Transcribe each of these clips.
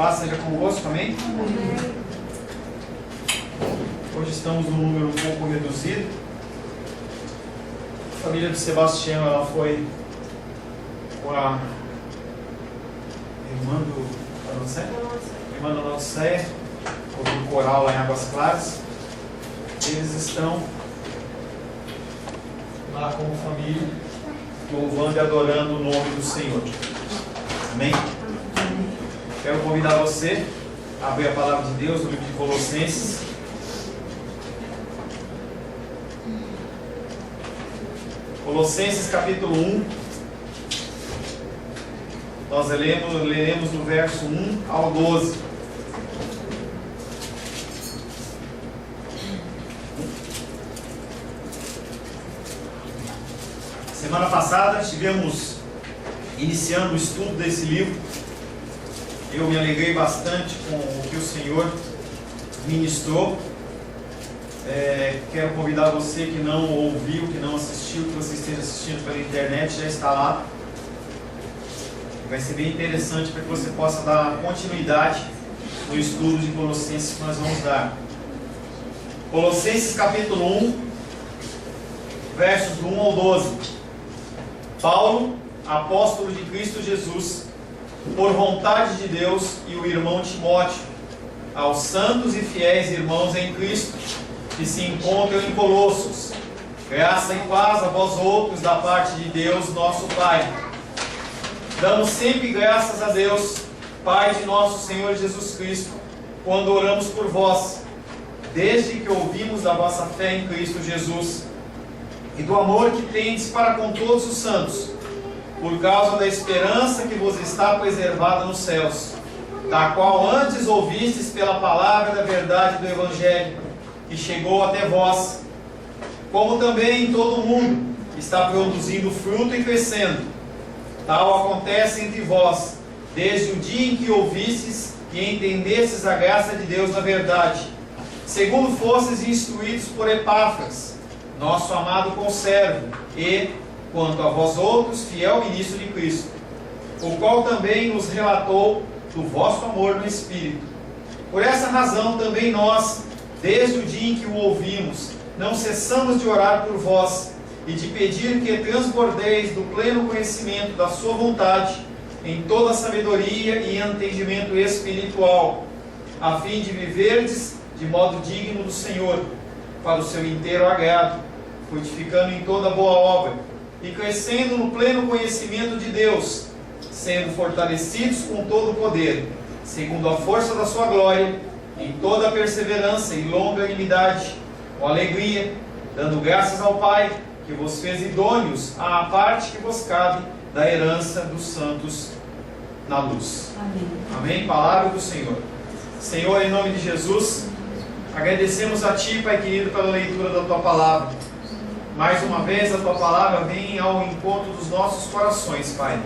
Paz seja convosco, amém? Hoje estamos num número um pouco reduzido. A família do Sebastião, ela foi com a irmã da Odisseia, ouvindo coral lá em Águas Claras. Eles estão lá como família, louvando e adorando o nome do Senhor. Amém? Quero convidar você a abrir a palavra de Deus no livro de Colossenses. Colossenses capítulo 1. Nós leremos do verso 1 ao 12. Semana passada estivemos iniciando o estudo desse livro. Eu me alegrei bastante com o que o Senhor ministrou. Quero convidar você que não ouviu, que não assistiu, que você esteja assistindo pela internet, já está lá. Vai ser bem interessante para que você possa dar continuidade no estudo de Colossenses que nós vamos dar. Colossenses capítulo 1, versos do 1 ao 12. Paulo, apóstolo de Cristo Jesus, por vontade de Deus, e o irmão Timóteo, aos santos e fiéis irmãos em Cristo, que se encontram em Colossos, graça e paz a vós outros da parte de Deus nosso Pai. Damos sempre graças a Deus, Pai de nosso Senhor Jesus Cristo, quando oramos por vós, desde que ouvimos da vossa fé em Cristo Jesus, e do amor que tendes para com todos os santos, por causa da esperança que vos está preservada nos céus, da qual antes ouvistes pela palavra da verdade do Evangelho, que chegou até vós, como também em todo o mundo está produzindo fruto e crescendo. Tal acontece entre vós, desde o dia em que ouvistes e entendestes a graça de Deus na verdade, segundo fostes instruídos por Epáfras, nosso amado conservo, e, quanto a vós outros, fiel ministro de Cristo, o qual também nos relatou do vosso amor no Espírito. Por essa razão também nós, desde o dia em que o ouvimos, não cessamos de orar por vós e de pedir que transbordeis do pleno conhecimento da sua vontade, em toda sabedoria e entendimento espiritual, a fim de viverdes de modo digno do Senhor, para o seu inteiro agrado, frutificando em toda boa obra, e crescendo no pleno conhecimento de Deus, sendo fortalecidos com todo o poder, segundo a força da sua glória, em toda a perseverança e longanimidade, com alegria, dando graças ao Pai, que vos fez idôneos à parte que vos cabe da herança dos santos na luz. Amém. Amém? Palavra do Senhor. Senhor, em nome de Jesus, agradecemos a Ti, Pai querido, pela leitura da Tua palavra. Mais uma vez a Tua palavra vem ao encontro dos nossos corações, Pai.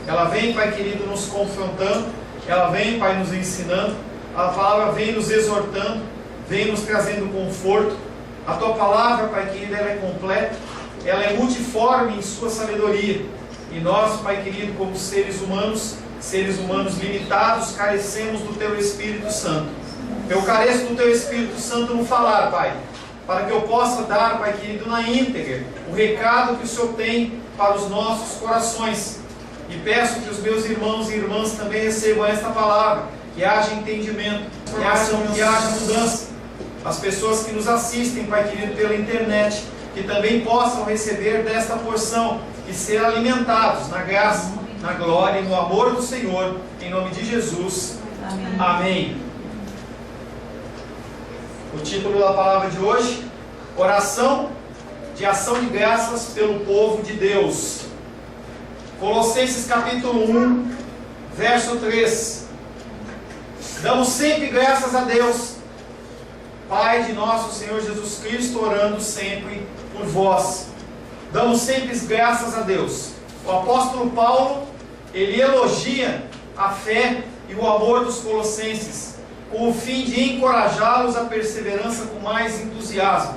Ela vem, Pai querido, nos confrontando. Ela vem, Pai, nos ensinando. A palavra vem nos exortando, vem nos trazendo conforto. A Tua palavra, Pai querido, ela é completa, ela é multiforme em sua sabedoria. E nós, Pai querido, como seres humanos limitados, carecemos do Teu Espírito Santo. Eu careço do Teu Espírito Santo no falar, Pai, para que eu possa dar, Pai querido, na íntegra, o recado que o Senhor tem para os nossos corações. E peço que os meus irmãos e irmãs também recebam esta palavra, que haja entendimento, que haja mudança. As pessoas que nos assistem, Pai querido, pela internet, que também possam receber desta porção e ser alimentados na graça, na glória e no amor do Senhor, em nome de Jesus. Amém. Amém. O título da palavra de hoje: Oração de ação de graças pelo povo de Deus. Colossenses capítulo 1, verso 3. Damos sempre graças a Deus, Pai de nosso Senhor Jesus Cristo, orando sempre por vós. Damos sempre graças a Deus. O apóstolo Paulo, ele elogia a fé e o amor dos colossenses, com o fim de encorajá-los à perseverança com mais entusiasmo.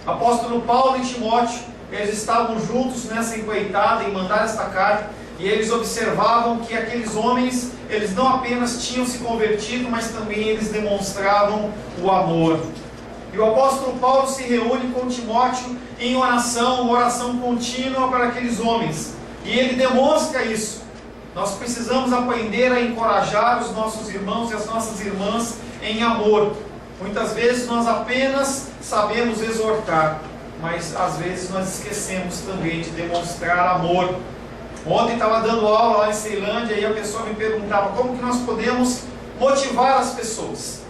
Apóstolo Paulo e Timóteo, eles estavam juntos nessa empreitada em mandar esta carta, E eles observavam que aqueles homens, eles não apenas tinham se convertido, mas também eles demonstravam o amor. E o apóstolo Paulo se reúne com Timóteo em oração, uma oração contínua para aqueles homens. E ele demonstra isso. Nós precisamos aprender a encorajar os nossos irmãos e as nossas irmãs em amor. Muitas vezes nós apenas sabemos exortar, mas às vezes nós esquecemos também de demonstrar amor. Ontem estava dando aula lá em Ceilândia e a pessoa me perguntava como que nós podemos motivar as pessoas.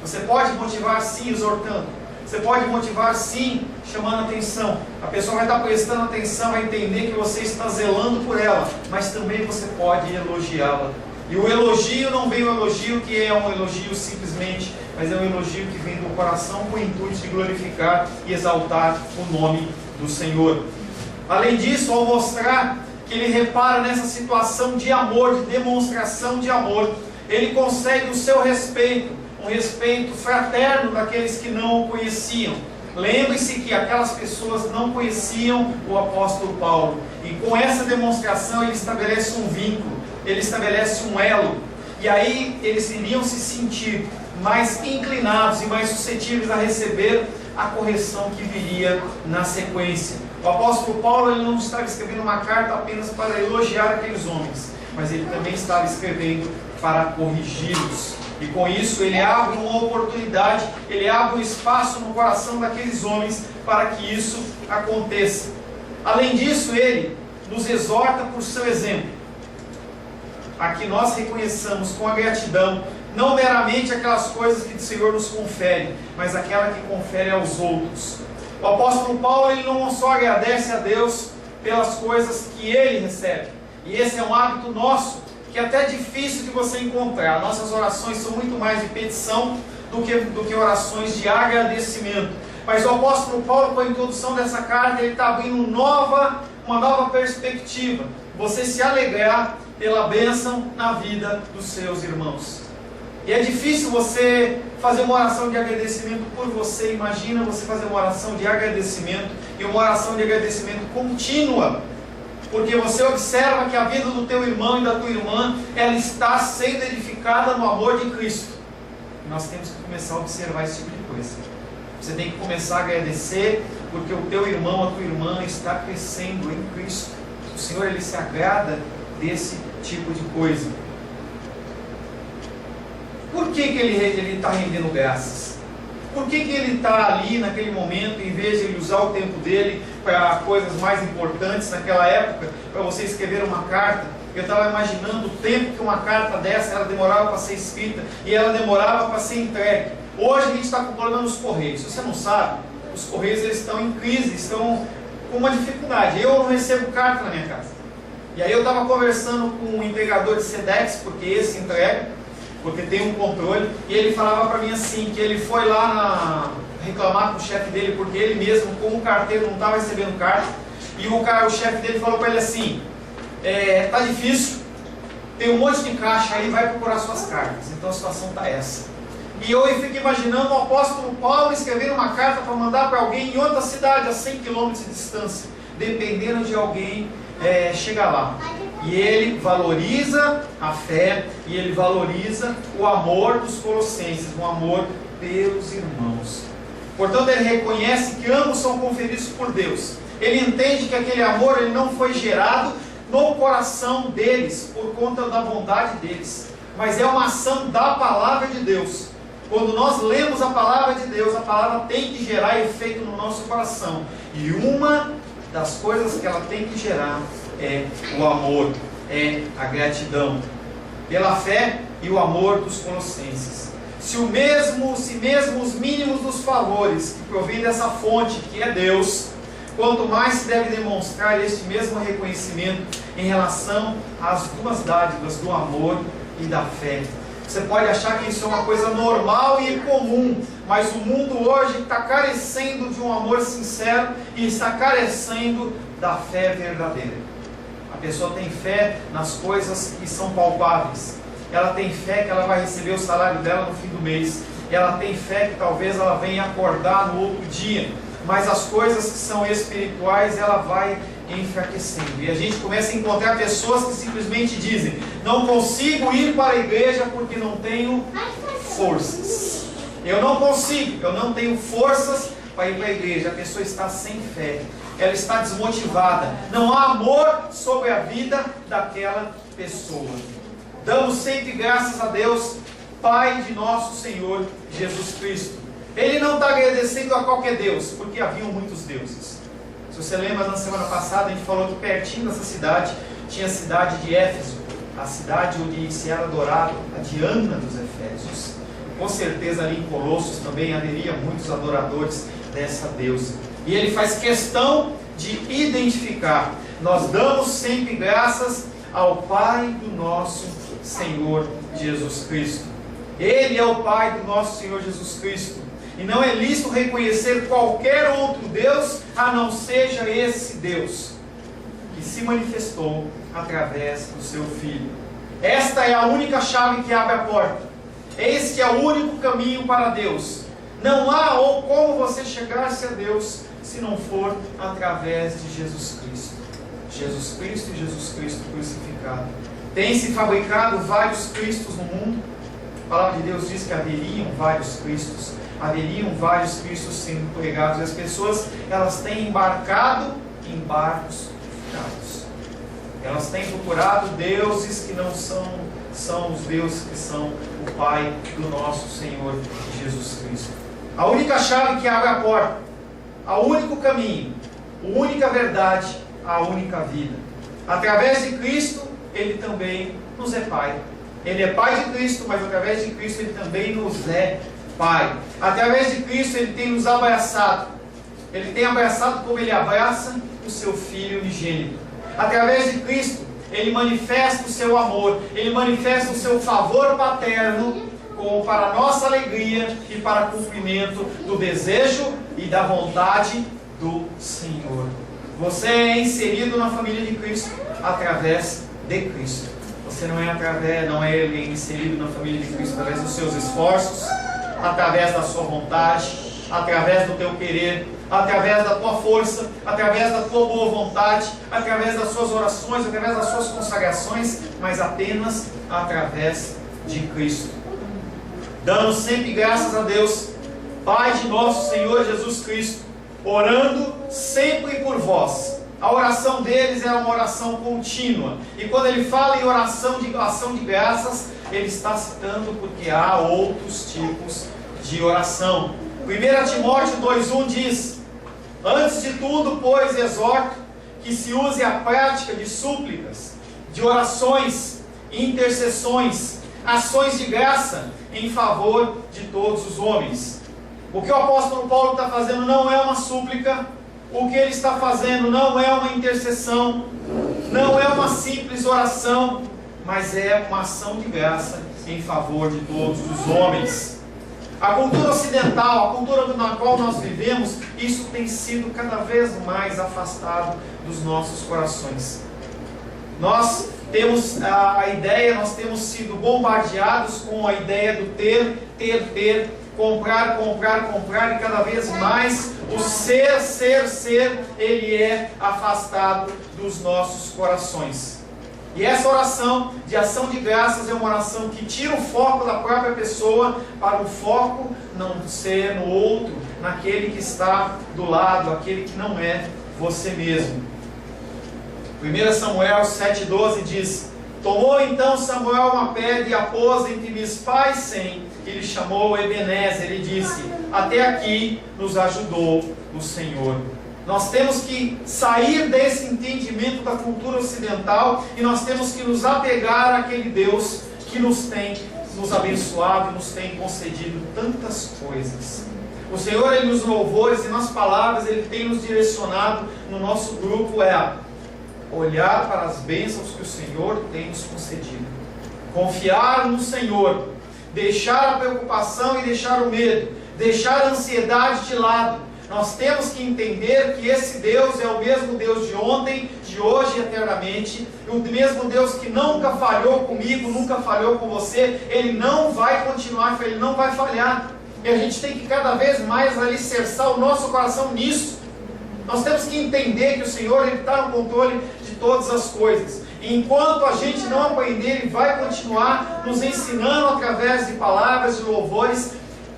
Você pode motivar sim exortando, você pode motivar sim chamando atenção. A pessoa vai estar prestando atenção, vai entender que você está zelando por ela, mas também você pode elogiá-la. E o elogio não vem um elogio que é um elogio simplesmente, mas é um elogio que vem do coração com o intuito de glorificar e exaltar o nome do Senhor. Além disso, ao mostrar que ele repara nessa situação de amor, de demonstração de amor, ele consegue o seu respeito, um respeito fraterno daqueles que não o conheciam. Lembre-se que aquelas pessoas não conheciam o apóstolo Paulo, e com essa demonstração ele estabelece um vínculo, ele estabelece um elo, e aí eles iriam se sentir mais inclinados e mais suscetíveis a receber a correção que viria na sequência. O apóstolo Paulo ele não estava escrevendo uma carta apenas para elogiar aqueles homens, mas ele também estava escrevendo para corrigi-los. E com isso ele abre uma oportunidade, ele abre um espaço no coração daqueles homens para que isso aconteça. Além disso, ele nos exorta por seu exemplo, a que nós reconheçamos com a gratidão, não meramente aquelas coisas que o Senhor nos confere, mas aquela que confere aos outros. O apóstolo Paulo ele não só agradece a Deus pelas coisas que ele recebe, e esse é um hábito nosso, que é até difícil de você encontrar. Nossas orações são muito mais de petição do que orações de agradecimento. Mas o apóstolo Paulo, com a introdução dessa carta, ele está abrindo uma nova perspectiva. Você se alegrar pela bênção na vida dos seus irmãos. E é difícil você fazer uma oração de agradecimento por você. Imagina você fazer uma oração de agradecimento, e uma oração de agradecimento contínua. Porque você observa que a vida do teu irmão e da tua irmã, ela está sendo edificada no amor de Cristo. E nós temos que começar a observar esse tipo de coisa. Você tem que começar a agradecer, porque o teu irmão, a tua irmã está crescendo em Cristo. O Senhor, Ele se agrada desse tipo de coisa. Por que Ele está rendendo graças? Por que Ele está ali naquele momento, em vez de Ele usar o tempo dele para coisas mais importantes naquela época, para você escrever uma carta? Eu estava imaginando o tempo que uma carta dessa ela demorava para ser escrita e ela demorava para ser entregue. Hoje a gente está com problema nos Correios. Se você não sabe, os Correios eles estão em crise, estão com uma dificuldade. Eu não recebo carta na minha casa. E aí eu estava conversando com um entregador de Sedex, porque esse entrega, porque tem um controle, e ele falava para mim assim, que ele foi lá reclamar com o chefe dele, porque ele mesmo, como carteiro, não estava recebendo carta, e o chefe dele falou para ele assim, tá difícil, tem um monte de caixa aí, vai procurar suas cartas. Então a situação está essa. E eu fico imaginando o apóstolo Paulo escrevendo uma carta para mandar para alguém em outra cidade, a 100 km de distância, dependendo de alguém chegar lá. E ele valoriza a fé, e ele valoriza o amor dos colossenses, o amor pelos irmãos. Portanto, ele reconhece que ambos são conferidos por Deus. Ele entende que aquele amor ele não foi gerado no coração deles, por conta da vontade deles, mas é uma ação da palavra de Deus. Quando nós lemos a palavra de Deus, a palavra tem que gerar efeito no nosso coração. E uma das coisas que ela tem que gerar é o amor, é a gratidão pela fé e o amor dos colossenses. Se mesmo os mínimos dos favores que provém dessa fonte que é Deus, quanto mais se deve demonstrar este mesmo reconhecimento em relação às duas dádivas do amor e da fé. Você pode achar que isso é uma coisa normal e comum, mas o mundo hoje está carecendo de um amor sincero e está carecendo da fé verdadeira. A pessoa tem fé nas coisas que são palpáveis. Ela tem fé que ela vai receber o salário dela no fim do mês. Ela tem fé que talvez ela venha acordar no outro dia. Mas as coisas que são espirituais, ela vai enfraquecendo. E a gente começa a encontrar pessoas que simplesmente dizem: não consigo ir para a igreja porque não tenho forças. Eu não consigo, eu não tenho forças para ir para a igreja. A pessoa está sem fé, ela está desmotivada, não há amor sobre a vida daquela pessoa. Damos sempre graças a Deus, Pai de nosso Senhor Jesus Cristo. Ele não está agradecendo a qualquer Deus, porque haviam muitos deuses. Se você lembra, na semana passada a gente falou que pertinho dessa cidade tinha a cidade de Éfeso, a cidade onde se era adorado a Diana dos Efésios. Com certeza ali em Colossos também haveria muitos adoradores dessa deusa. E ele faz questão de identificar: nós damos sempre graças ao Pai do nosso Senhor Jesus Cristo. Ele é o Pai do nosso Senhor Jesus Cristo. E não é lícito reconhecer qualquer outro Deus a não seja esse Deus que se manifestou através do seu Filho. Esta é a única chave que abre a porta. Este é o único caminho para Deus. Não há ou como você chegar-se a Deus se não for através de Jesus Cristo. Jesus Cristo e Jesus Cristo crucificado. Tem-se fabricado vários Cristos no mundo. A palavra de Deus diz que haveriam vários Cristos. Haveriam vários Cristos sendo pregados. E as pessoas, elas têm embarcado em barcos furados. Elas têm procurado deuses que não são os deuses que são o Pai do nosso Senhor Jesus Cristo. A única chave que abre a porta, o único caminho, a única verdade, a única vida. Através de Cristo, Ele também nos é Pai. Ele é Pai de Cristo, mas através de Cristo Ele também nos é Pai. Através de Cristo Ele tem nos abraçado. Ele tem abraçado como Ele abraça o seu Filho unigênito. Através de Cristo Ele manifesta o seu amor. Ele manifesta o seu favor paterno, como para a nossa alegria e para cumprimento do desejo e da vontade do Senhor. Você é inserido na família de Cristo através de Cristo. Você não é inserido na família de Cristo através dos seus esforços, através da sua vontade, através do teu querer, através da tua força, através da tua boa vontade, através das suas orações, através das suas consagrações, mas apenas através de Cristo. Dando sempre graças a Deus, Pai de nosso Senhor Jesus Cristo, orando sempre por vós. A oração deles era uma oração contínua. E quando ele fala em oração de ação de graças, ele está citando porque há outros tipos de oração. 1 Timóteo 2,1 diz: antes de tudo, pois, exorto que se use a prática de súplicas, de orações, intercessões, ações de graça em favor de todos os homens. O que o apóstolo Paulo está fazendo não é uma súplica. O que ele está fazendo não é uma intercessão, não é uma simples oração, mas é uma ação de graça em favor de todos os homens. A cultura ocidental, a cultura na qual nós vivemos, isso tem sido cada vez mais afastado dos nossos corações. Nós temos a ideia, nós temos sido bombardeados com a ideia do ter, comprar, e cada vez mais o ser, ele é afastado dos nossos corações. E essa oração de ação de graças é uma oração que tira o foco da própria pessoa para o foco não ser no outro, naquele que está do lado, aquele que não é você mesmo. 1 Samuel 7,12 diz: tomou então Samuel uma pedra e a pôs entre Mispa e Sem, e lhe chamou Ebenezer, e disse: até aqui nos ajudou o Senhor. Nós temos que sair desse entendimento da cultura ocidental e nós temos que nos apegar àquele Deus que nos tem nos abençoado e nos tem concedido tantas coisas. O Senhor, Ele nos louvores e nas palavras Ele tem nos direcionado no nosso grupo olhar para as bênçãos que o Senhor tem nos concedido, confiar no Senhor, deixar a preocupação e deixar o medo, deixar a ansiedade de lado. Nós temos que entender que esse Deus é o mesmo Deus de ontem, de hoje e eternamente, o mesmo Deus que nunca falhou comigo, nunca falhou com você. Ele não vai continuar, Ele não vai falhar, e a gente tem que cada vez mais alicerçar o nosso coração nisso. Nós temos que entender que o Senhor está no controle de todas as coisas. E enquanto a gente não aprender, Ele vai continuar nos ensinando através de palavras, de louvores,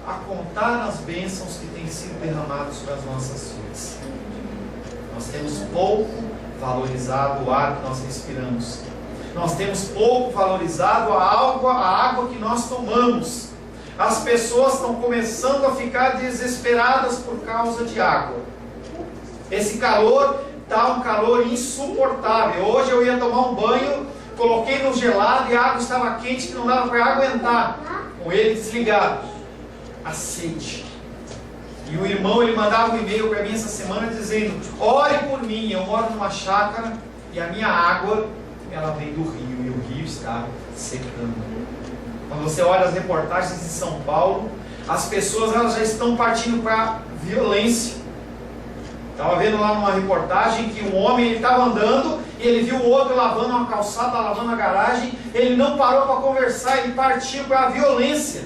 a contar as bênçãos que têm sido derramadas sobre as nossas vidas. Nós temos pouco valorizado o ar que nós respiramos. Nós temos pouco valorizado a água que nós tomamos. As pessoas estão começando a ficar desesperadas por causa de água. Esse calor está um calor insuportável. Hoje eu ia tomar um banho, coloquei no gelado e a água estava quente que não dava para aguentar. Com ele desligado. A sede. E o irmão, ele mandava um e-mail para mim essa semana dizendo: ore por mim, eu moro numa chácara e a minha água, ela vem do rio, e o rio está secando. Quando você olha as reportagens de São Paulo, as pessoas elas já estão partindo para violência. Estava vendo lá numa reportagem que um homem estava andando e ele viu o outro lavando uma calçada, lavando a garagem. Ele não parou para conversar, ele partiu para a violência.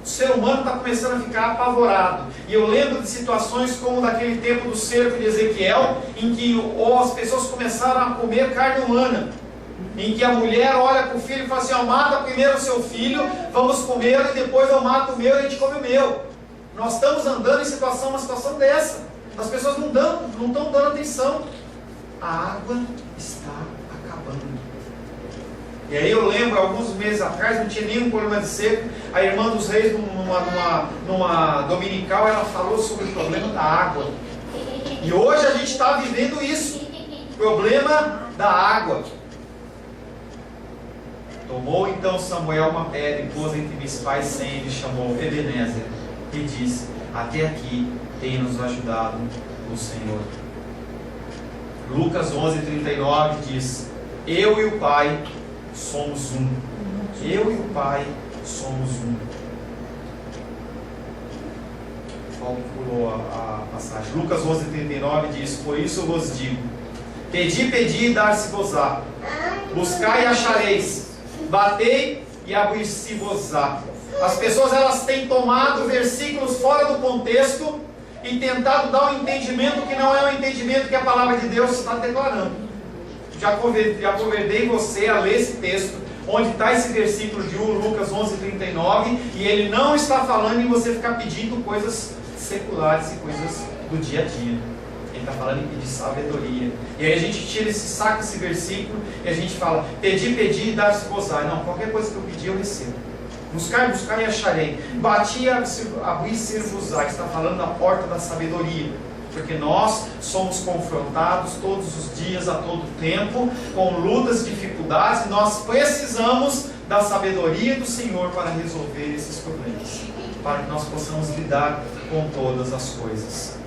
O ser humano está começando a ficar apavorado. E eu lembro de situações como daquele tempo do cerco de Ezequiel, em que as pessoas começaram a comer carne humana. Em que a mulher olha para o filho e fala assim: mata primeiro o seu filho, vamos comer, e depois eu mato o meu e a gente come o meu. Nós estamos andando em uma situação dessa. As pessoas não estão dando atenção. A água está acabando. E aí eu lembro, alguns meses atrás, não tinha nenhum problema de seco. A irmã dos reis, numa dominical, ela falou sobre o problema da água. E hoje a gente está vivendo isso. Problema da água. Tomou então Samuel uma pedra e pôs entre Mispa e Sem, e chamou Ebenezer, e disse: até aqui tem nos ajudado o Senhor. Lucas 11:39 diz: eu e o Pai somos um. Eu e o Pai somos um. Paulo pulou a passagem. Lucas 11:39 diz: por isso eu vos digo, pedi e dar-se-vos-á, buscai e achareis, batei e abrir-se-vos-á. As pessoas elas têm tomado versículos fora do contexto e tentado dar um entendimento que não é o entendimento que a palavra de Deus está declarando. Já convidei você a ler esse texto, onde está esse versículo de Lucas 11:39, e ele não está falando em você ficar pedindo coisas seculares e coisas do dia a dia. Ele está falando em pedir sabedoria. E aí a gente tira saca esse versículo e a gente fala: pedi e dar-se-vos-á. Não, qualquer coisa que eu pedir eu recebo. Buscar e acharei. Bati e abrir-se-vos-á. Está falando da porta da sabedoria. Porque nós somos confrontados todos os dias, a todo tempo, com lutas e dificuldades, e nós precisamos da sabedoria do Senhor para resolver esses problemas, para que nós possamos lidar com todas as coisas.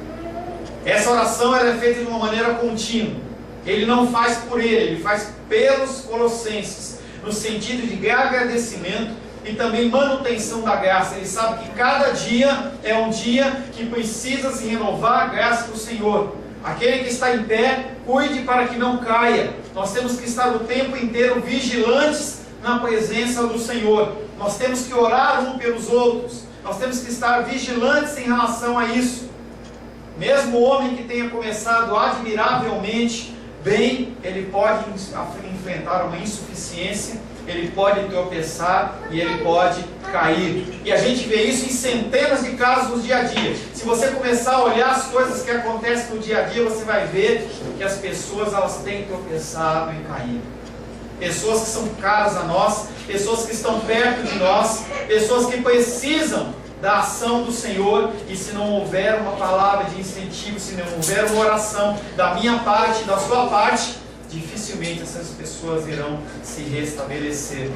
Essa oração ela é feita de uma maneira contínua. Ele não faz por ele faz pelos colossenses, no sentido de agradecimento e também manutenção da graça. Ele sabe que cada dia é um dia que precisa se renovar a graça do Senhor. Aquele que está em pé, cuide para que não caia. Nós temos que estar o tempo inteiro vigilantes na presença do Senhor. Nós temos que orar um pelos outros. Nós temos que estar vigilantes em relação a isso. Mesmo o homem que tenha começado admiravelmente bem, ele pode enfrentar uma insuficiência, ele pode tropeçar e ele pode cair. E a gente vê isso em centenas de casos no dia a dia. Se você começar a olhar as coisas que acontecem no dia a dia, você vai ver que as pessoas elas têm tropeçado e caído. Pessoas que são caras a nós, pessoas que estão perto de nós, pessoas que precisam da ação do Senhor, e se não houver uma palavra de incentivo, se não houver uma oração da minha parte, da sua parte, dificilmente essas pessoas irão se restabelecer.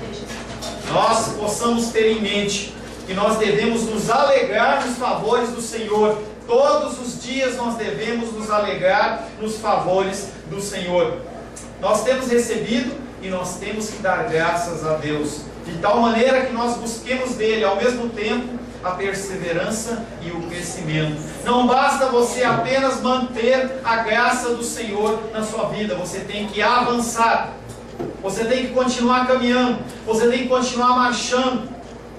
Nós possamos ter em mente que nós devemos nos alegrar nos favores do Senhor. Todos os dias nós devemos nos alegrar nos favores do Senhor. Nós temos recebido e nós temos que dar graças a Deus, de tal maneira que nós busquemos dele ao mesmo tempo a perseverança e o crescimento. Não basta você apenas manter a graça do Senhor na sua vida, você tem que avançar, você tem que continuar caminhando, você tem que continuar marchando.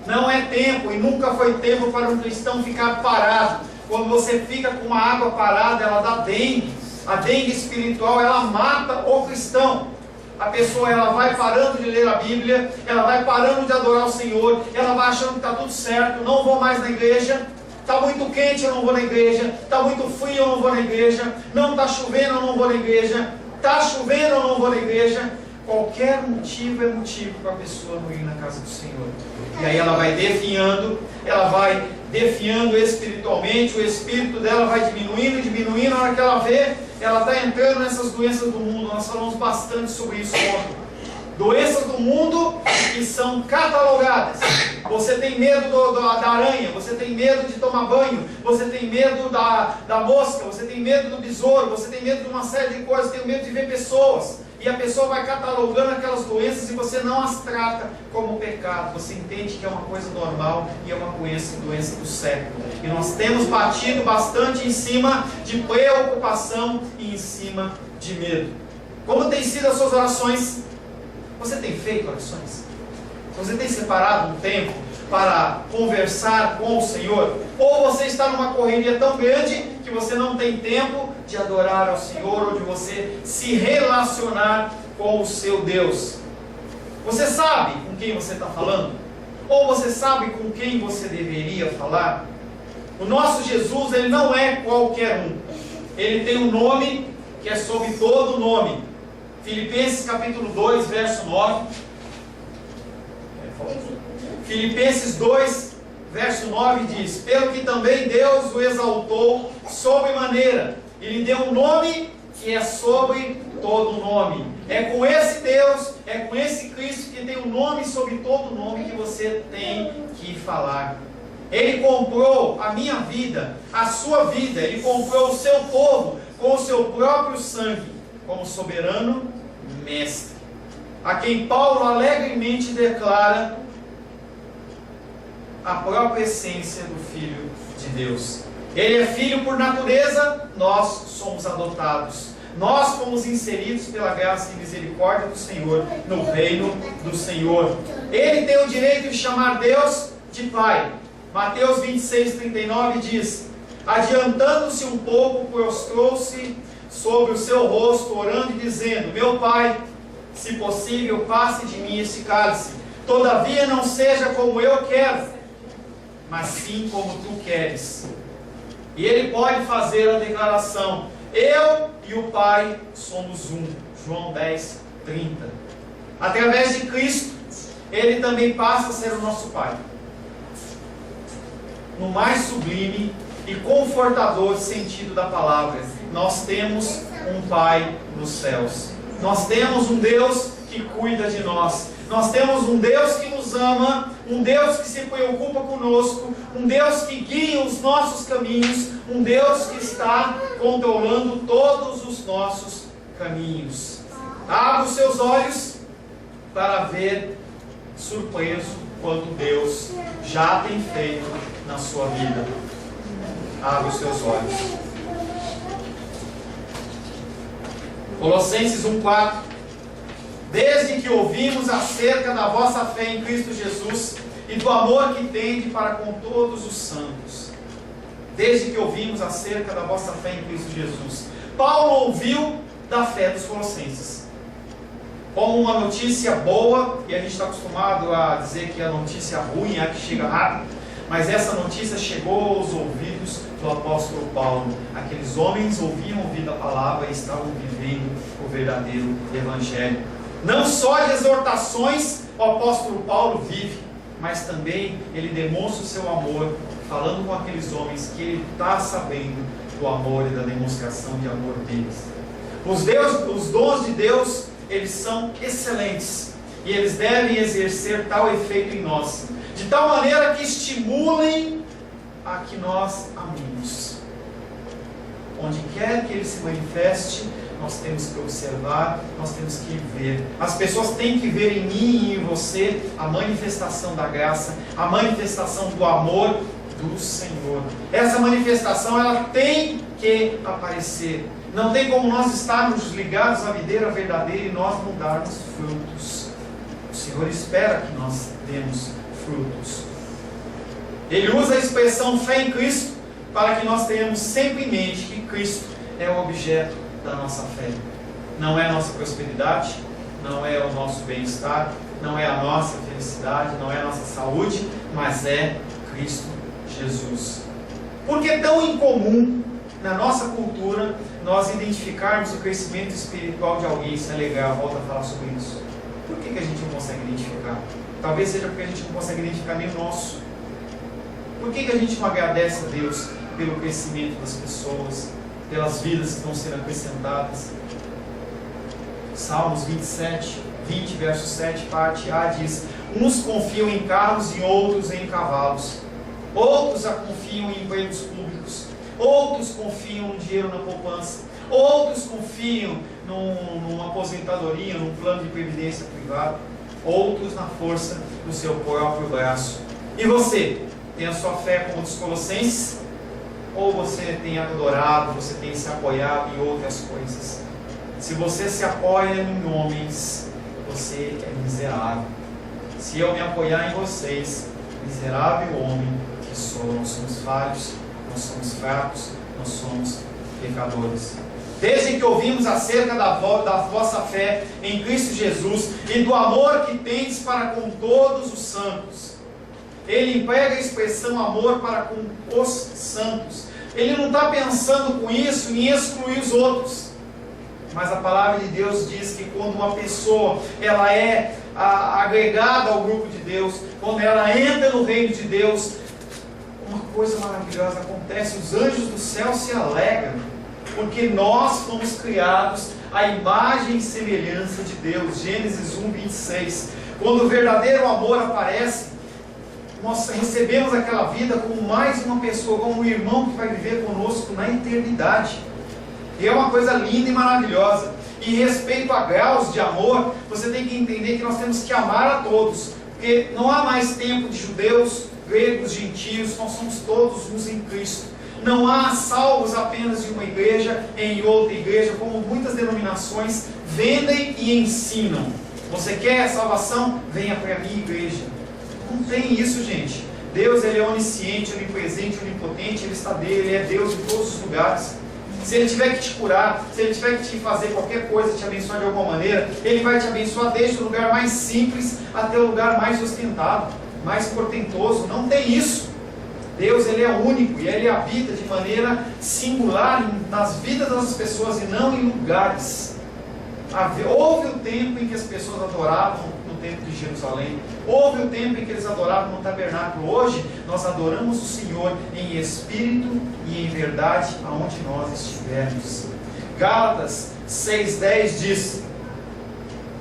Não é tempo, e nunca foi tempo para um cristão ficar parado. Quando você fica com uma água parada, ela dá dengue. A dengue espiritual, ela mata o cristão. A pessoa, ela vai parando de ler a Bíblia, ela vai parando de adorar o Senhor, ela vai achando que está tudo certo, não vou mais na igreja, está muito quente, eu não vou na igreja, está muito frio, eu não vou na igreja, não está chovendo, eu não vou na igreja, está chovendo, eu não vou na igreja. Qualquer motivo é motivo para a pessoa não ir na casa do Senhor. E aí ela vai definhando espiritualmente, o espírito dela vai diminuindo, na hora que ela vê, ela está entrando nessas doenças do mundo. Nós falamos bastante sobre isso ontem. Doenças do mundo que são catalogadas. Você tem medo da aranha, você tem medo de tomar banho, você tem medo da mosca, você tem medo do besouro, você tem medo de uma série de coisas, tem medo de ver pessoas. E a pessoa vai catalogando aquelas doenças e você não as trata como pecado. Você entende que é uma coisa normal e é uma doença do século. E nós temos batido bastante em cima de preocupação e em cima de medo. Como tem sido as suas orações? Você tem feito orações? Você tem separado um tempo para conversar com o Senhor? Ou você está numa correria tão grande que você não tem tempo de adorar ao Senhor, ou de você se relacionar com o seu Deus? Você sabe com quem você está falando? Ou você sabe com quem você deveria falar? O nosso Jesus, ele não é qualquer um. Ele tem um nome que é sobre todo nome. Filipenses capítulo 2, verso 9. Filipenses 2, verso 9 diz: pelo que também Deus o exaltou sobremaneira, e lhe deu um nome que é sobre todo nome. É com esse Deus, é com esse Cristo que tem um nome sobre todo nome que você tem que falar. Ele comprou a minha vida, a sua vida, Ele comprou o seu povo com o seu próprio sangue, como soberano mestre, a quem Paulo alegremente declara a própria essência do Filho de Deus. Ele é filho por natureza, nós somos adotados. Nós fomos inseridos pela graça e misericórdia do Senhor no reino do Senhor. Ele tem o direito de chamar Deus de Pai. Mateus 26, 39 diz: adiantando-se um pouco, prostrou-se sobre o seu rosto, orando e dizendo: meu Pai, se possível, passe de mim esse cálice. Todavia não seja como eu quero, mas sim como tu queres. E ele pode fazer a declaração: eu e o Pai somos um. João 10, 30. Através de Cristo, ele também passa a ser o nosso Pai. No mais sublime e confortador sentido da palavra, nós temos um Pai nos céus. Nós temos um Deus que cuida de nós. Nós temos um Deus que nos ama, um Deus que se preocupa conosco, um Deus que guia os nossos caminhos, um Deus que está controlando todos os nossos caminhos. Abra os seus olhos para ver, surpreso, quanto Deus já tem feito na sua vida. Abra os seus olhos. Colossenses 1,4: desde que ouvimos acerca da vossa fé em Cristo Jesus e do amor que tende para com todos os santos. Desde que ouvimos acerca da vossa fé em Cristo Jesus. Paulo ouviu da fé dos colossenses como uma notícia boa, e a gente está acostumado a dizer que a notícia ruim é a que chega rápido, mas essa notícia chegou aos ouvidos do apóstolo Paulo. Aqueles homens ouviam ouvir a palavra e estavam vivendo o verdadeiro evangelho. Não só de exortações o apóstolo Paulo vive, mas também ele demonstra o seu amor, falando com aqueles homens que ele está sabendo do amor e da demonstração de amor deles. Os dons de Deus, eles são excelentes, e eles devem exercer tal efeito em nós, de tal maneira que estimulem a que nós amemos. Onde quer que ele se manifeste, nós temos que observar, nós temos que ver. As pessoas têm que ver em mim e em você a manifestação da graça, a manifestação do amor do Senhor. Essa manifestação, ela tem que aparecer. Não tem como nós estarmos ligados à videira verdadeira e nós não darmos frutos. O Senhor espera que nós demos frutos. Ele usa a expressão fé em Cristo para que nós tenhamos sempre em mente que Cristo é o objeto da nossa fé. Não é a nossa prosperidade, não é o nosso bem-estar, não é a nossa felicidade, não é a nossa saúde, mas é Cristo Jesus. Por que é tão incomum na nossa cultura nós identificarmos o crescimento espiritual de alguém? Isso é legal, volta a falar sobre isso. Por que a gente não consegue identificar? Talvez seja porque a gente não consegue identificar nem o nosso. Por que a gente não agradece a Deus pelo crescimento das pessoas, pelas vidas que estão sendo acrescentadas? Salmos 20, verso 7, parte A, diz: uns confiam em carros e outros em cavalos, outros confiam em empregos públicos, outros confiam no dinheiro na poupança, outros confiam numa aposentadoria, num plano de previdência privado, outros na força do seu próprio braço. E você, tem a sua fé como dos Colossenses? Ou você tem adorado, você tem se apoiado em outras coisas? Se você se apoia em homens, você é miserável. Se eu me apoiar em vocês, miserável homem que sou, nós somos falhos, nós somos fracos, nós somos pecadores. Desde que ouvimos acerca da vossa fé em Cristo Jesus e do amor que tendes para com todos os santos. Ele emprega a expressão amor para com os santos. Ele não está pensando com isso em excluir os outros. Mas a palavra de Deus diz que quando uma pessoa ela é agregada ao grupo de Deus, quando ela entra no reino de Deus, uma coisa maravilhosa acontece. Os anjos do céu se alegram, porque nós fomos criados à imagem e semelhança de Deus. Gênesis 1:26. Quando o verdadeiro amor aparece, nós recebemos aquela vida como mais uma pessoa, como um irmão que vai viver conosco na eternidade. E é uma coisa linda e maravilhosa. E respeito a graus de amor, você tem que entender que nós temos que amar a todos, porque não há mais tempo de judeus, gregos, gentios, nós somos todos uns em Cristo. Não há salvos apenas de uma igreja em outra igreja, como muitas denominações vendem e ensinam. Você quer salvação? Venha para a minha igreja. Não tem isso, gente. Deus, Ele é onisciente, onipresente, onipotente, Ele está dele, Ele é Deus em todos os lugares. Se Ele tiver que te curar, se Ele tiver que te fazer qualquer coisa, te abençoar de alguma maneira, Ele vai te abençoar desde o lugar mais simples até o lugar mais ostentado, mais portentoso. Não tem isso. Deus, Ele é único e Ele habita de maneira singular nas vidas das pessoas e não em lugares. Houve o tempo em que as pessoas adoravam no templo de Jerusalém, houve o tempo em que eles adoravam no tabernáculo. Hoje nós adoramos o Senhor em espírito e em verdade aonde nós estivermos. Gálatas 6:10 diz: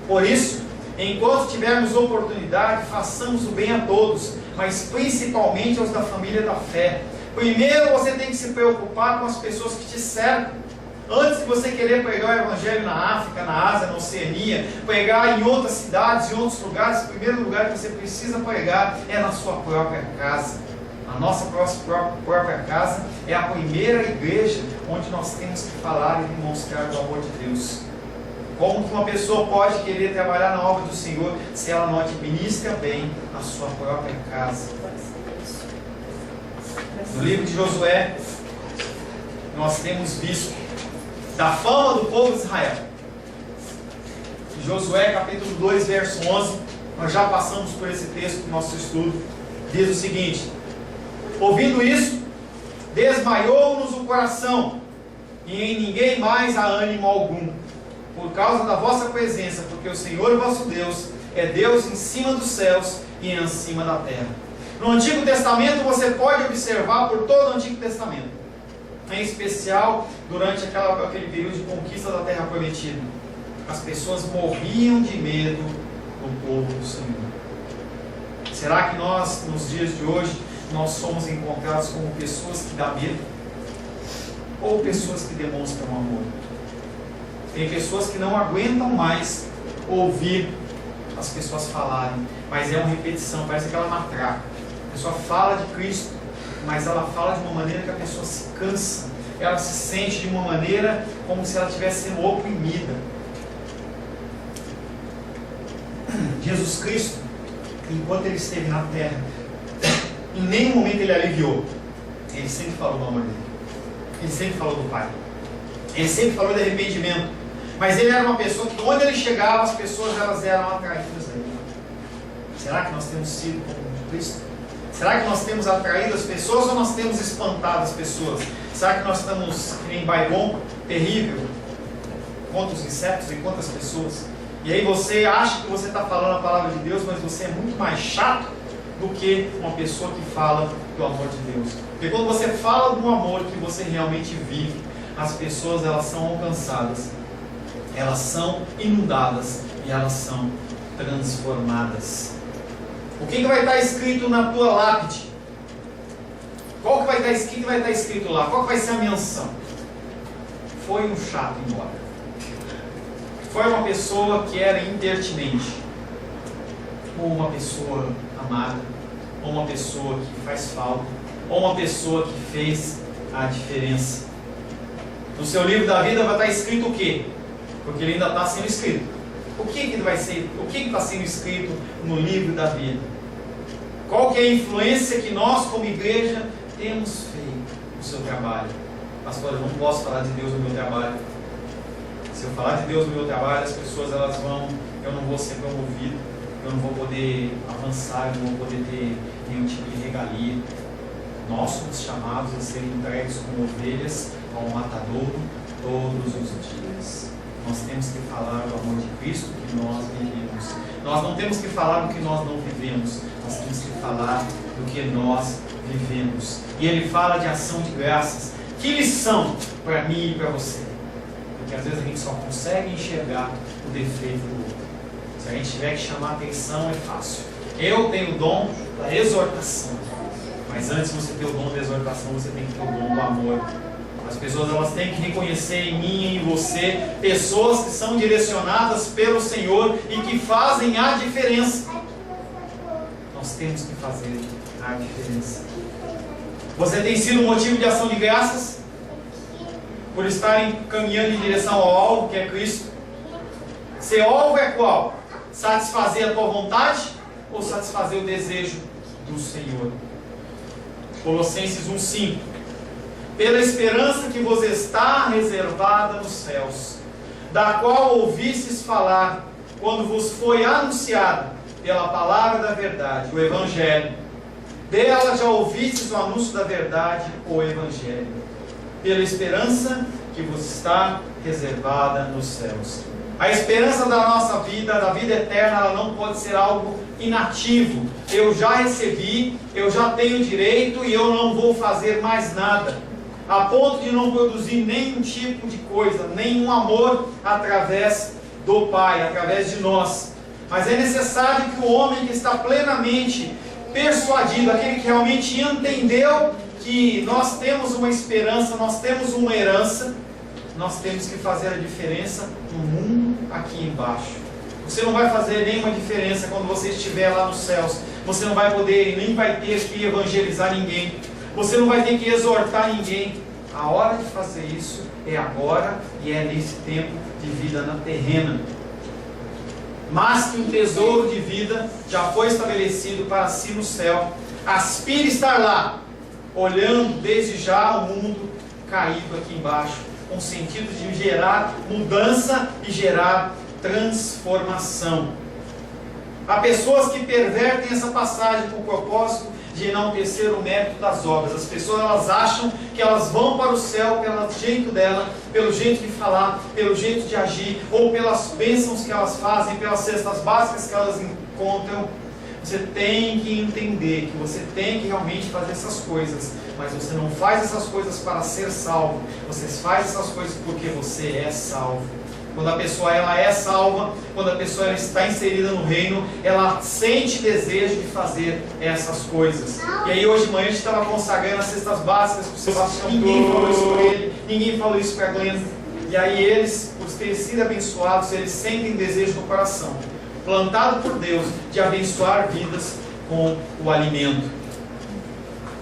por isso, enquanto tivermos oportunidade, façamos o bem a todos, mas principalmente aos da família da fé. Primeiro você tem que se preocupar com as pessoas que te cercam. Antes de você querer pregar o Evangelho na África, na Ásia, na Oceania, pregar em outras cidades, em outros lugares, o primeiro lugar que você precisa pregar é na sua própria casa. A nossa própria casa é a primeira igreja onde nós temos que falar e demonstrar o amor de Deus. Como que uma pessoa pode querer trabalhar na obra do Senhor se ela não administra bem a sua própria casa? No livro de Josué, nós temos visto da fama do povo de Israel. Em Josué capítulo 2, verso 11, nós já passamos por esse texto no nosso estudo. Diz o seguinte: ouvindo isso, desmaiou-nos o coração, e em ninguém mais há ânimo algum, por causa da vossa presença, porque o Senhor vosso Deus é Deus em cima dos céus e em cima da terra. No Antigo Testamento você pode observar por todo o Antigo Testamento, em especial durante aquele período de conquista da terra prometida, as pessoas morriam de medo do povo do Senhor. Será que nós, nos dias de hoje, nós somos encontrados como pessoas que dão medo? Ou pessoas que demonstram amor? Tem pessoas que não aguentam mais ouvir as pessoas falarem, mas é uma repetição, parece aquela matraca. A pessoa fala de Cristo, mas ela fala de uma maneira que a pessoa se cansa, ela se sente de uma maneira como se ela estivesse sendo oprimida. Jesus Cristo, enquanto Ele esteve na terra, em nenhum momento Ele aliviou. Ele sempre falou do amor dele. Ele sempre falou do Pai. Ele sempre falou de arrependimento. Mas ele era uma pessoa que onde ele chegava, as pessoas elas eram atraídas a ele. Será que nós temos sido como Cristo? Será que nós temos atraído as pessoas ou nós temos espantado as pessoas? Será que nós estamos em Baigon, terrível, contra os insetos e contra as pessoas? E aí você acha que você está falando a palavra de Deus, mas você é muito mais chato do que uma pessoa que fala do amor de Deus. Porque quando você fala do amor que você realmente vive, as pessoas elas são alcançadas, elas são inundadas e elas são transformadas. O que vai estar escrito na tua lápide? Qual que vai estar escrito? O que vai estar escrito lá? Qual que vai ser a menção? Foi um chato embora. Foi uma pessoa que era impertinente. Ou uma pessoa amada. Ou uma pessoa que faz falta. Ou uma pessoa que fez a diferença. No seu livro da vida vai estar escrito o quê? Porque ele ainda está sendo escrito. O que vai ser? O que está sendo escrito no livro da vida? Qual que é a influência que nós, como igreja, temos feito no seu trabalho? Pastor, eu não posso falar de Deus no meu trabalho. Se eu falar de Deus no meu trabalho, as pessoas elas vão, eu não vou ser promovido, eu não vou poder avançar, eu não vou poder ter nenhum tipo de regalia. Nós somos chamados a ser entregues como ovelhas ao matadouro todos os dias. Nós temos que falar do amor de Cristo que nós vivemos. Nós não temos que falar do que nós não vivemos. Nós temos que falar do que nós vivemos. E ele fala de ação de graças. Que lição para mim e para você? Porque às vezes a gente só consegue enxergar o defeito do outro. Se a gente tiver que chamar atenção, é fácil. Eu tenho o dom da exortação. Mas antes de você ter o dom da exortação, você tem que ter o dom do amor. As pessoas elas têm que reconhecer em mim e em você pessoas que são direcionadas pelo Senhor e que fazem a diferença. Nós temos que fazer a diferença. Você tem sido um motivo de ação de graças? Por estarem caminhando em direção ao alvo que é Cristo? Ser alvo é qual? Satisfazer a tua vontade ou satisfazer o desejo do Senhor? Colossenses 1,5. Pela esperança que vos está reservada nos céus, da qual ouvistes falar, quando vos foi anunciado pela palavra da verdade, o Evangelho. Dela já ouvistes o anúncio da verdade, o Evangelho. Pela esperança que vos está reservada nos céus. A esperança da nossa vida, da vida eterna, ela não pode ser algo inativo. Eu já recebi, eu já tenho direito e eu não vou fazer mais nada. A ponto de não produzir nenhum tipo de coisa, nenhum amor através do Pai, através de nós. Mas é necessário que o homem que está plenamente persuadido, aquele que realmente entendeu que nós temos uma esperança, nós temos uma herança, nós temos que fazer a diferença no mundo aqui embaixo. Você não vai fazer nenhuma diferença quando você estiver lá nos céus. Você não vai poder, nem vai ter que evangelizar ninguém. Você não vai ter que exortar ninguém. A hora de fazer isso é agora e é nesse tempo de vida na terrena. Mas que um tesouro de vida já foi estabelecido para si no céu. Aspire estar lá, olhando desde já o mundo caído aqui embaixo, com o sentido de gerar mudança e gerar transformação. Há pessoas que pervertem essa passagem com o propósito de enaltecer o mérito das obras. As pessoas elas acham que elas vão para o céu pelo jeito dela, pelo jeito de falar, pelo jeito de agir, ou pelas bênçãos que elas fazem, pelas cestas básicas que elas encontram. Você tem que entender que você tem que realmente fazer essas coisas, mas você não faz essas coisas para ser salvo. Você faz essas coisas porque você é salvo. Quando a pessoa ela é salva, quando a pessoa ela está inserida no reino, ela sente desejo de fazer essas coisas. E aí hoje de manhã a gente estava consagrando as cestas básicas para o Sebastião. Ninguém falou isso para ele, ninguém falou isso para a Glenda. E aí eles, por terem sido abençoados, eles sentem desejo no coração, plantado por Deus, de abençoar vidas com o alimento.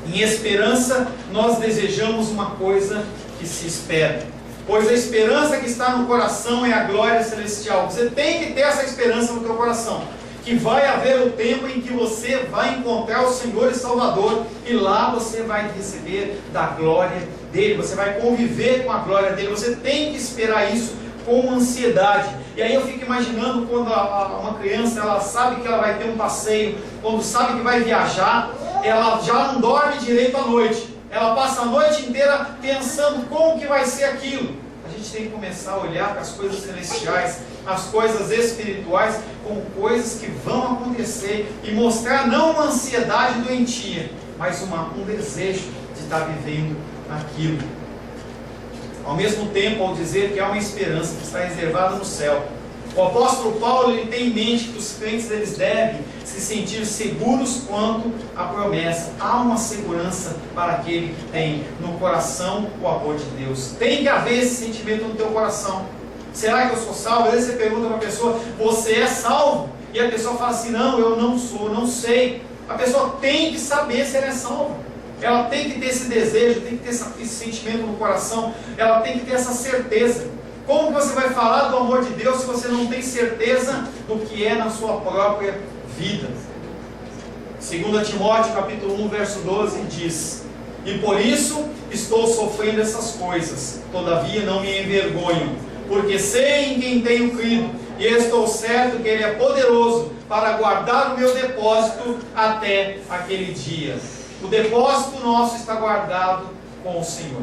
Em esperança, nós desejamos uma coisa que se espera. Pois a esperança que está no coração é a glória celestial. Você tem que ter essa esperança no teu coração. que vai haver o tempo em que você vai encontrar o Senhor e Salvador, e lá você vai receber da glória dele, você vai conviver com a glória dele. Você tem que esperar isso com ansiedade. E aí eu fico imaginando quando uma criança, ela sabe que ela vai ter um passeio, quando sabe que vai viajar, ela já não dorme direito à noite, ela passa a noite inteira pensando como que vai ser aquilo. A gente tem que começar a olhar para as coisas celestiais, as coisas espirituais, como coisas que vão acontecer, e mostrar não uma ansiedade doentia, mas um desejo de estar vivendo aquilo. Ao mesmo tempo, ao dizer que há uma esperança que está reservada no céu, o apóstolo Paulo ele tem em mente que os crentes eles devem se sentir seguros quanto à promessa. Há uma segurança para aquele que tem no coração o amor de Deus. Tem que haver esse sentimento no teu coração. Será que eu sou salvo? Às vezes você pergunta para a pessoa: você é salvo? E a pessoa fala assim: não, eu não sou, não sei. A pessoa tem que saber se ela é salva. Ela tem que ter esse desejo, tem que ter esse sentimento no coração, ela tem que ter essa certeza. Como que você vai falar do amor de Deus se você não tem certeza do que é na sua própria vida? 2 Timóteo capítulo 1, verso 12 diz: e por isso estou sofrendo essas coisas, todavia não me envergonho, porque sei em quem tenho crido, e estou certo que Ele é poderoso para guardar o meu depósito até aquele dia. O depósito nosso está guardado com o Senhor.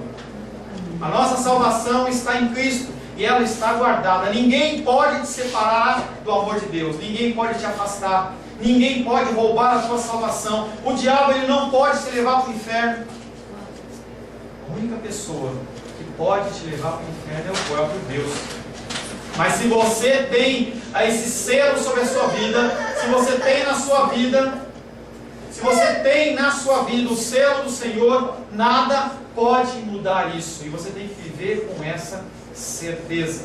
A nossa salvação está em Cristo e ela está guardada. Ninguém pode te separar do amor de Deus. Ninguém pode te afastar. Ninguém pode roubar a tua salvação. O diabo ele não pode te levar para o inferno. A única pessoa que pode te levar para o inferno é o próprio Deus. Mas se você tem esse selo sobre a sua vida, se você tem na sua vida o selo do Senhor, nada pode mudar isso. E você tem que viver com essa certeza.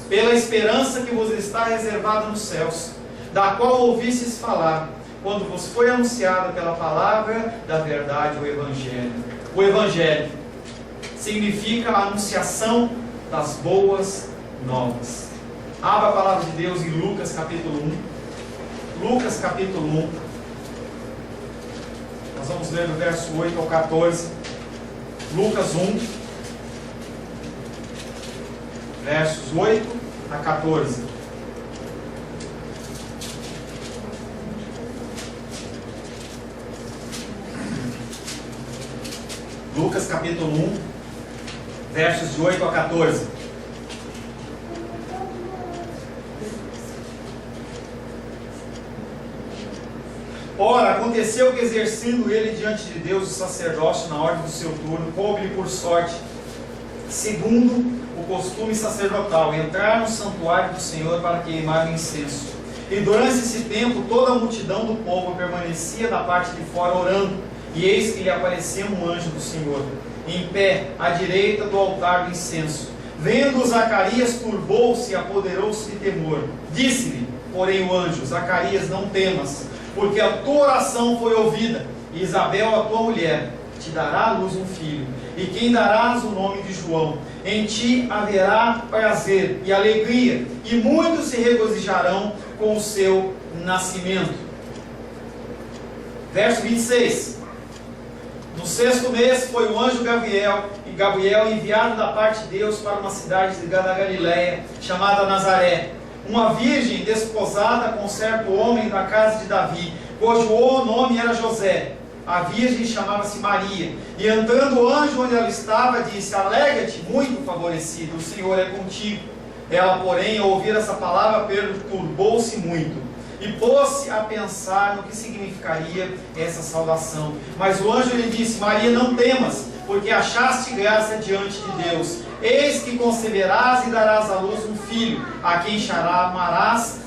Pela esperança que vos está reservada nos céus, da qual ouvistes falar, quando vos foi anunciada pela palavra da verdade, o Evangelho. O Evangelho significa a anunciação das boas novas. Abra a palavra de Deus em Lucas capítulo 1. Lucas capítulo 1. Nós vamos ler do verso 8 ao 14. Lucas 1, versos 8 a 14. Lucas capítulo 1, versos de 8 a 14. Ora, aconteceu que, exercendo ele diante de Deus o sacerdócio na ordem do seu turno, coube-lhe por sorte, segundo o costume sacerdotal, entrar no santuário do Senhor para queimar o incenso. E durante esse tempo toda a multidão do povo permanecia da parte de fora orando, e eis que lhe apareceu um anjo do Senhor, em pé à direita do altar do incenso. Vendo Zacarias, turbou-se e apoderou-se de temor. Disse-lhe, porém, o anjo: Zacarias, não temas, porque a tua oração foi ouvida, e Isabel, a tua mulher, te dará à luz um filho, e quem darás o nome de João. Em ti haverá prazer e alegria, e muitos se regozijarão com o seu nascimento. Verso 26. No 6º mês foi o anjo Gabriel enviado da parte de Deus para uma cidade da Galiléia, chamada Nazaré, uma virgem desposada com certo homem da casa de Davi, cujo nome era José. A virgem chamava-se Maria. E entrando o anjo onde ela estava, disse: Alegra-te, muito favorecida, o Senhor é contigo. Ela, porém, ao ouvir essa palavra, perturbou-se muito, e pôs-se a pensar no que significaria essa saudação. Mas o anjo lhe disse: Maria, não temas, porque achaste graça diante de Deus. Eis que conceberás e darás à luz um filho, a quem chamarás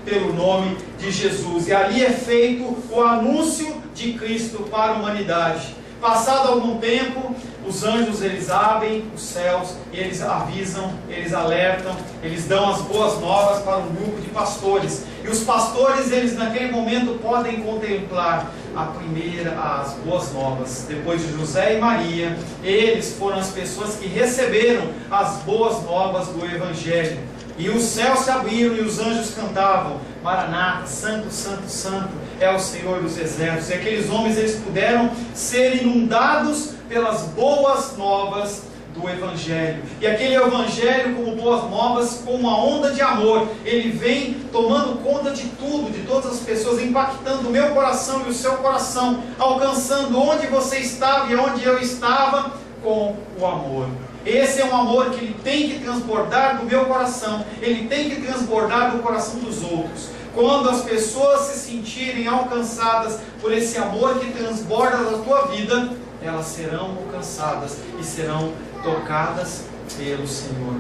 pelo nome de Jesus. E ali é feito o anúncio de Cristo para a humanidade. Passado algum tempo, os anjos eles abrem os céus e eles avisam, eles alertam, eles dão as boas novas para um grupo de pastores. E os pastores, eles naquele momento podem contemplar as boas novas. Depois de José e Maria, eles foram as pessoas que receberam as boas novas do Evangelho. E os céus se abriram e os anjos cantavam: Maranata, Santo, Santo, Santo é o Senhor dos exércitos. E aqueles homens, eles puderam ser inundados pelas boas novas do Evangelho. E aquele Evangelho, como boas novas, com uma onda de amor, ele vem tomando conta de tudo, de todas as pessoas, impactando o meu coração e o seu coração, alcançando onde você estava e onde eu estava, com o amor. Esse é um amor que ele tem que transbordar do meu coração, ele tem que transbordar do coração dos outros. Quando as pessoas se sentirem alcançadas por esse amor que transborda da tua vida, elas serão alcançadas e serão tocadas pelo Senhor.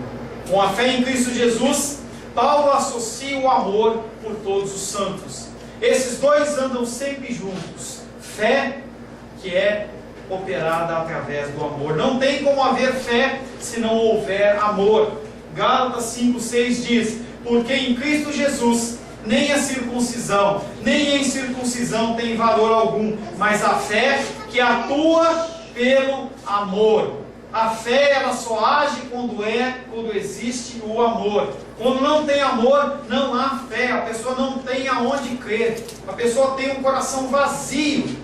Com a fé em Cristo Jesus, Paulo associa o amor por todos os santos. Esses dois andam sempre juntos. Fé que é operada através do amor. Não tem como haver fé se não houver amor. Gálatas 5:6 diz: porque em Cristo Jesus nem a circuncisão, nem a incircuncisão tem valor algum, mas a fé que atua pelo amor. A fé, ela só age quando existe o amor. Quando não tem amor, não há fé. A pessoa não tem aonde crer. A pessoa tem um coração vazio.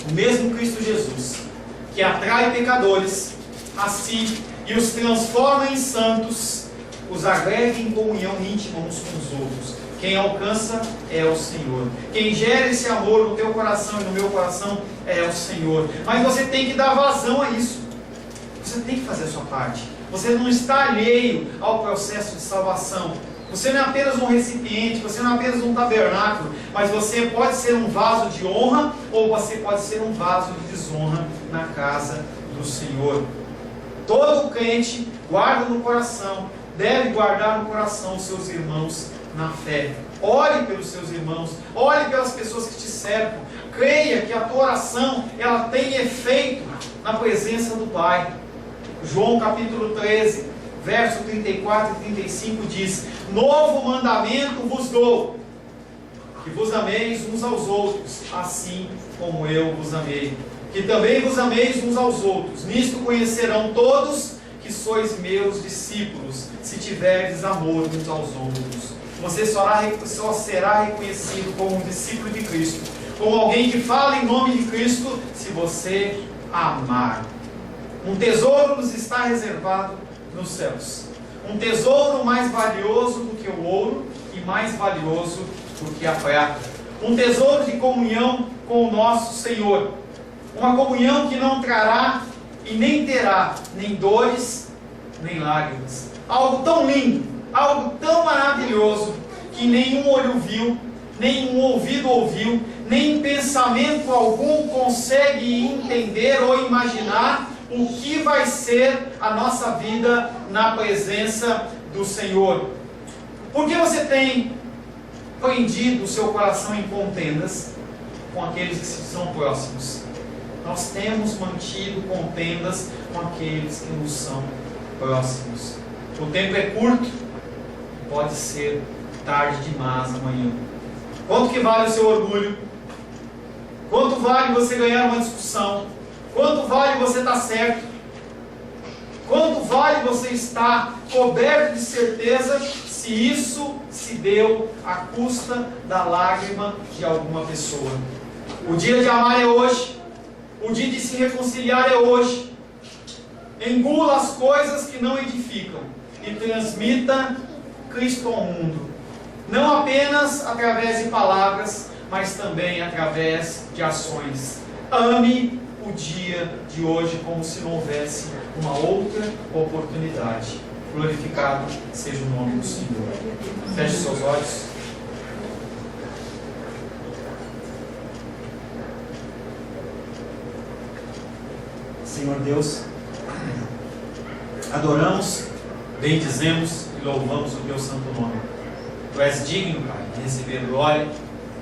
O mesmo Cristo Jesus, que atrai pecadores a si e os transforma em santos, os agrega em comunhão íntima uns com os outros. Quem alcança é o Senhor. Quem gera esse amor no teu coração e no meu coração é o Senhor. Mas você tem que dar vazão a isso. Você tem que fazer a sua parte. Você não está alheio ao processo de salvação. Você não é apenas um recipiente, você não é apenas um tabernáculo, mas você pode ser um vaso de honra ou você pode ser um vaso de desonra na casa do Senhor. Todo crente guarda no coração, deve guardar no coração os seus irmãos na fé. Ore pelos seus irmãos, ore pelas pessoas que te cercam. Creia que a tua oração, ela tem efeito na presença do Pai. João capítulo 13, verso 34 e 35 diz: novo mandamento vos dou, que vos ameis uns aos outros, assim como eu vos amei. Que também vos ameis uns aos outros. Nisto conhecerão todos que sois meus discípulos, se tiverdes amor uns aos outros. Você só será reconhecido como um discípulo de Cristo, como alguém que fala em nome de Cristo, se você amar. Um tesouro nos está reservado nos céus. Um tesouro mais valioso do que o ouro e mais valioso do que a prata. Um tesouro de comunhão com o nosso Senhor. Uma comunhão que não trará e nem terá nem dores, nem lágrimas. Algo tão lindo, algo tão maravilhoso, que nenhum olho viu, nenhum ouvido ouviu, nem pensamento algum consegue entender ou imaginar o que vai ser a nossa vida na presença do Senhor. Por que você tem prendido o seu coração em contendas com aqueles que são próximos? Nós temos mantido contendas com aqueles que nos são próximos. O tempo é curto, pode ser tarde demais amanhã. Quanto que vale o seu orgulho? Quanto vale você ganhar uma discussão? Quanto vale você estar certo? Quanto vale você estar coberto de certeza, se isso se deu à custa da lágrima de alguma pessoa? O dia de amar é hoje. O dia de se reconciliar é hoje. Engula as coisas que não edificam e transmita Cristo ao mundo. Não apenas através de palavras, mas também através de ações. Ame o dia de hoje como se não houvesse uma outra oportunidade. Glorificado seja o nome do Senhor. Feche seus olhos. Senhor Deus, adoramos, bendizemos e louvamos o teu santo nome. Tu és digno, Pai, de receber glória,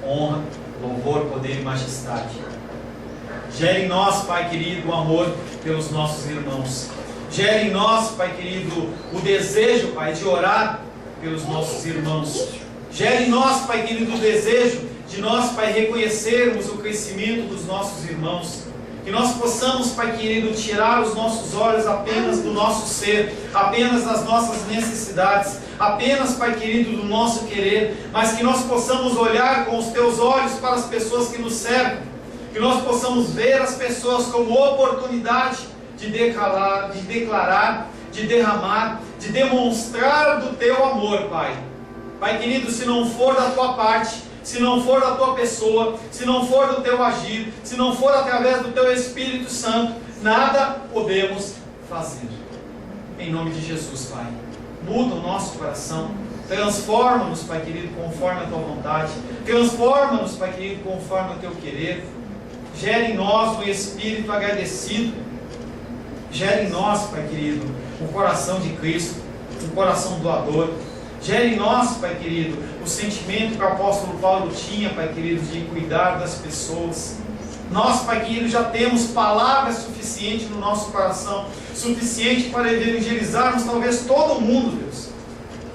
honra, louvor, poder e majestade. Gere em nós, Pai querido, o amor pelos nossos irmãos. Gere em nós, Pai querido, o desejo, Pai, de orar pelos nossos irmãos. Gere em nós, Pai querido, o desejo de nós, Pai, reconhecermos o crescimento dos nossos irmãos. Que nós possamos, Pai querido, tirar os nossos olhos apenas do nosso ser, apenas das nossas necessidades, apenas, Pai querido, do nosso querer, mas que nós possamos olhar com os Teus olhos para as pessoas que nos cercam, que nós possamos ver as pessoas como oportunidade de declarar, de derramar, de demonstrar do Teu amor, Pai. Pai querido, se não for da Tua parte, se não for da Tua pessoa, se não for do Teu agir, se não for através do Teu Espírito Santo, nada podemos fazer. Em nome de Jesus, Pai, muda o nosso coração, transforma-nos, Pai querido, conforme a Tua vontade, transforma-nos, Pai querido, conforme o Teu querer, gera em nós um espírito agradecido, gera em nós, Pai querido, um coração de Cristo, um coração doador, gera em nós, Pai querido, o sentimento que o apóstolo Paulo tinha, Pai querido, de cuidar das pessoas. Nós, Pai querido, já temos palavras suficientes no nosso coração, suficiente para evangelizarmos talvez todo mundo, Deus.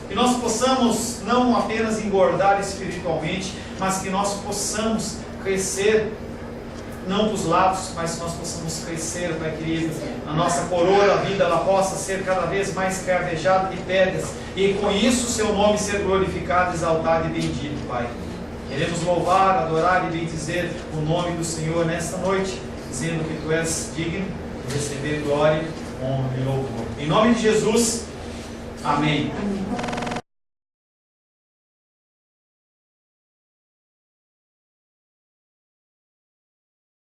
Que nós possamos não apenas engordar espiritualmente, mas que nós possamos crescer, não para os lados, mas que nós possamos crescer, Pai querido, a nossa coroa da vida, ela possa ser cada vez mais cravejada de pedras, e com isso o Seu nome ser glorificado, exaltado e bendito, Pai. Queremos louvar, adorar e bendizer o nome do Senhor nesta noite, dizendo que Tu és digno de receber glória, honra e louvor. Em nome de Jesus, amém.